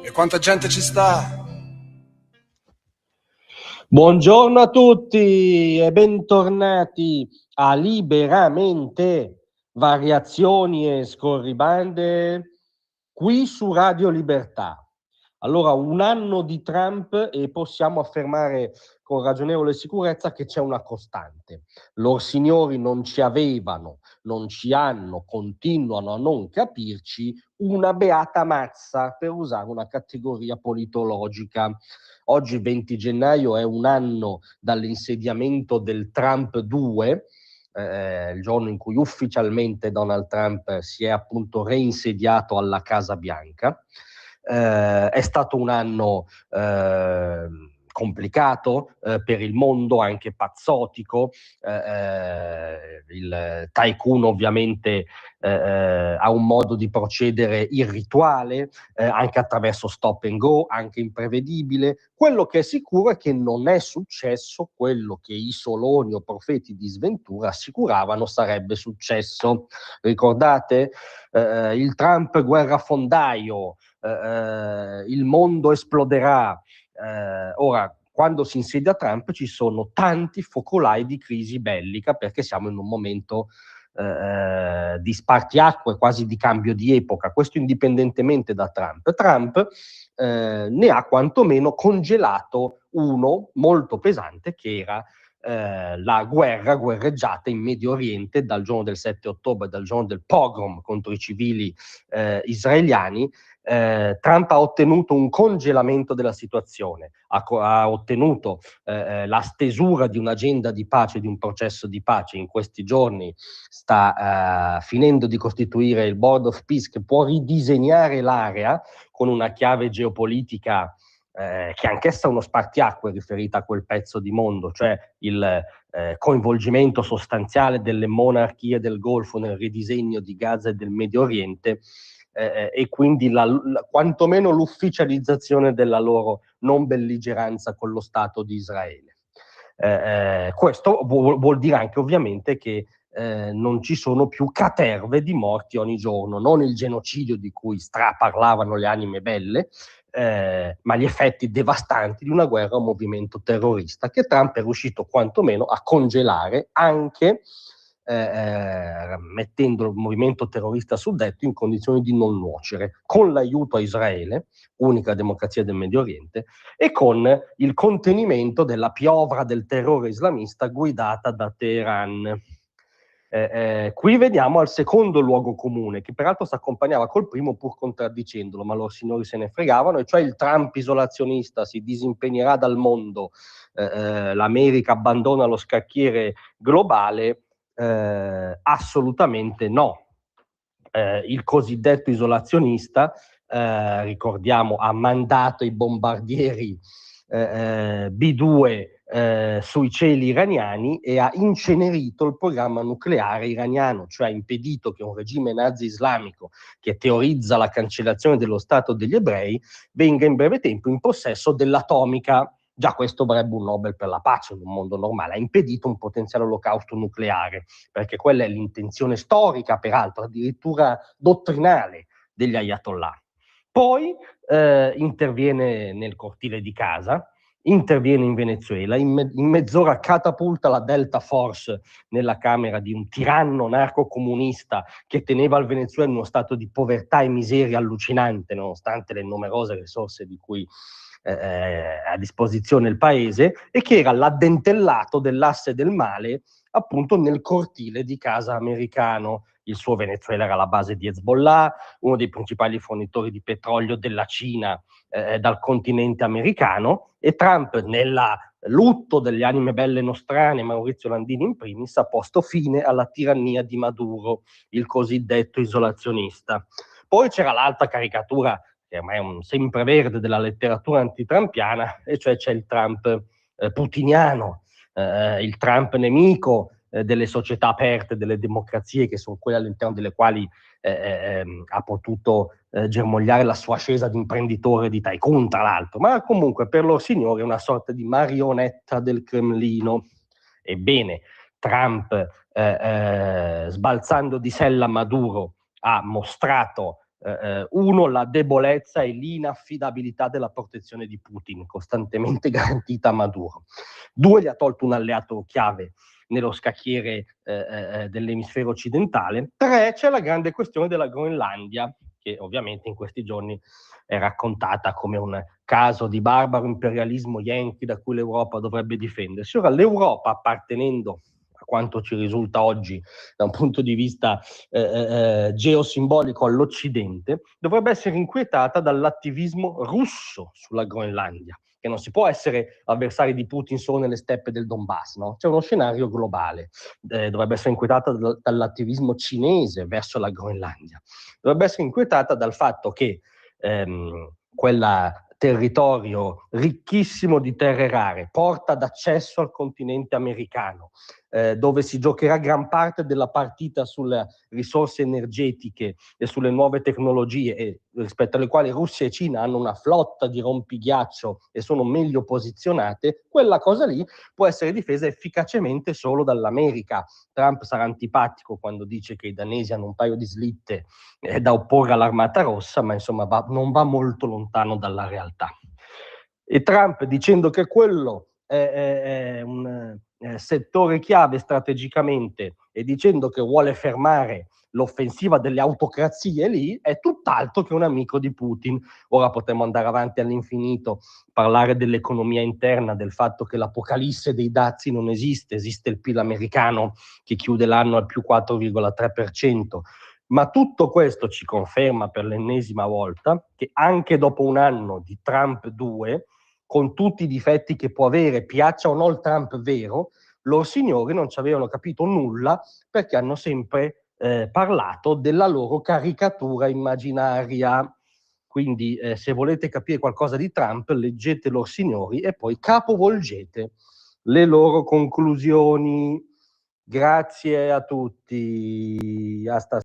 E quanta gente ci sta? Buongiorno a tutti e bentornati a Liberamente, variazioni e scorribande qui su Radio Libertà. Allora, un anno di Trump e possiamo affermare con ragionevole sicurezza che c'è una costante. Lor signori non ci avevano, non ci hanno, continuano a non capirci una beata mazza, per usare una categoria politologica. Oggi 20 gennaio è un anno dall'insediamento del Trump 2, il giorno in cui ufficialmente Donald Trump si è appunto reinsediato alla Casa Bianca. È stato un anno complicato per il mondo, anche pazzotico. Il tycoon ovviamente ha un modo di procedere irrituale, anche attraverso stop and go, anche imprevedibile. Quello che è sicuro è che non è successo quello che i soloni o profeti di sventura assicuravano sarebbe successo. Ricordate? Il Trump guerrafondaio, il mondo esploderà. Ora, quando si insedia Trump ci sono tanti focolai di crisi bellica perché siamo in un momento di spartiacque, quasi di cambio di epoca, questo indipendentemente da Trump. Trump ne ha quantomeno congelato uno molto pesante che era la guerreggiata in Medio Oriente dal giorno del 7 ottobre, dal giorno del pogrom contro i civili israeliani. Trump ha ottenuto un congelamento della situazione, ha ottenuto la stesura di un'agenda di pace, di un processo di pace. In questi giorni sta finendo di costituire il Board of Peace che può ridisegnare l'area con una chiave geopolitica che anch'essa è uno spartiacque riferita a quel pezzo di mondo, cioè il coinvolgimento sostanziale delle monarchie del Golfo nel ridisegno di Gaza e del Medio Oriente, e quindi quantomeno l'ufficializzazione della loro non belligeranza con lo Stato di Israele. Questo vuol dire anche ovviamente che non ci sono più caterve di morti ogni giorno, non il genocidio di cui straparlavano le anime belle, ma gli effetti devastanti di una guerra a un movimento terrorista che Trump è riuscito quantomeno a congelare, anche mettendo il movimento terrorista suddetto in condizioni di non nuocere, con l'aiuto a Israele, unica democrazia del Medio Oriente, e con il contenimento della piovra del terrore islamista guidata da Teheran. Qui vediamo al secondo luogo comune, che peraltro si accompagnava col primo pur contraddicendolo, ma loro signori se ne fregavano, e cioè il Trump isolazionista si disimpegnerà dal mondo, l'America abbandona lo scacchiere globale. Assolutamente no. Il cosiddetto isolazionista, ricordiamo, ha mandato i bombardieri B-2 sui cieli iraniani e ha incenerito il programma nucleare iraniano, cioè ha impedito che un regime nazi islamico che teorizza la cancellazione dello Stato degli ebrei venga in breve tempo in possesso dell'atomica. Già questo varrebbe un Nobel per la pace in un mondo normale. Ha impedito un potenziale olocausto nucleare, perché quella è l'intenzione storica, peraltro addirittura dottrinale, degli ayatollah. Poi interviene nel cortile di casa, interviene in Venezuela, in mezz'ora catapulta la Delta Force nella camera di un tiranno narcocomunista che teneva il Venezuela in uno stato di povertà e miseria allucinante, nonostante le numerose risorse di cui a disposizione il paese, e che era l'addentellato dell'asse del male appunto nel cortile di casa americano. Il suo Venezuela era la base di Hezbollah, uno dei principali fornitori di petrolio della Cina dal continente americano, e Trump, nel lutto delle anime belle nostrane, Maurizio Landini in primis, ha posto fine alla tirannia di Maduro, il cosiddetto isolazionista. Poi c'era l'altra caricatura, che ormai è un sempreverde della letteratura antitrampiana, e cioè c'è il Trump putiniano, il Trump nemico delle società aperte, delle democrazie, che sono quelle all'interno delle quali ha potuto germogliare la sua ascesa di imprenditore, di tycoon tra l'altro, ma comunque per loro signori è una sorta di marionetta del Cremlino. Ebbene, Trump, sbalzando di sella Maduro, ha mostrato Uno, la debolezza e l'inaffidabilità della protezione di Putin, costantemente garantita a Maduro. Due, gli ha tolto un alleato chiave nello scacchiere dell'emisfero occidentale. Tre, c'è la grande questione della Groenlandia, che ovviamente in questi giorni è raccontata come un caso di barbaro imperialismo yankee da cui l'Europa dovrebbe difendersi. Ora, l'Europa, appartenendo a quanto ci risulta oggi da un punto di vista geosimbolico all'Occidente, dovrebbe essere inquietata dall'attivismo russo sulla Groenlandia, che non si può essere avversari di Putin solo nelle steppe del Donbass, no? C'è uno scenario globale. Dovrebbe essere inquietata dall'attivismo cinese verso la Groenlandia. Dovrebbe essere inquietata dal fatto che quel territorio ricchissimo di terre rare, porta d'accesso al continente americano, dove si giocherà gran parte della partita sulle risorse energetiche e sulle nuove tecnologie, e rispetto alle quali Russia e Cina hanno una flotta di rompighiaccio e sono meglio posizionate, quella cosa lì può essere difesa efficacemente solo dall'America. Trump sarà antipatico quando dice che i danesi hanno un paio di slitte da opporre all'Armata Rossa, ma insomma non va molto lontano dalla realtà. E Trump, dicendo che quello è un settore chiave strategicamente e dicendo che vuole fermare l'offensiva delle autocrazie lì, è tutt'altro che un amico di Putin. Ora potremmo andare avanti all'infinito, parlare dell'economia interna, del fatto che l'apocalisse dei dazi non esiste, esiste il PIL americano che chiude l'anno al più 4,3%, ma tutto questo ci conferma per l'ennesima volta che anche dopo un anno di Trump 2, con tutti i difetti che può avere, piaccia o no il Trump vero, loro signori non ci avevano capito nulla, perché hanno sempre parlato della loro caricatura immaginaria. Quindi se volete capire qualcosa di Trump, leggete loro signori e poi capovolgete le loro conclusioni. Grazie a tutti. Hasta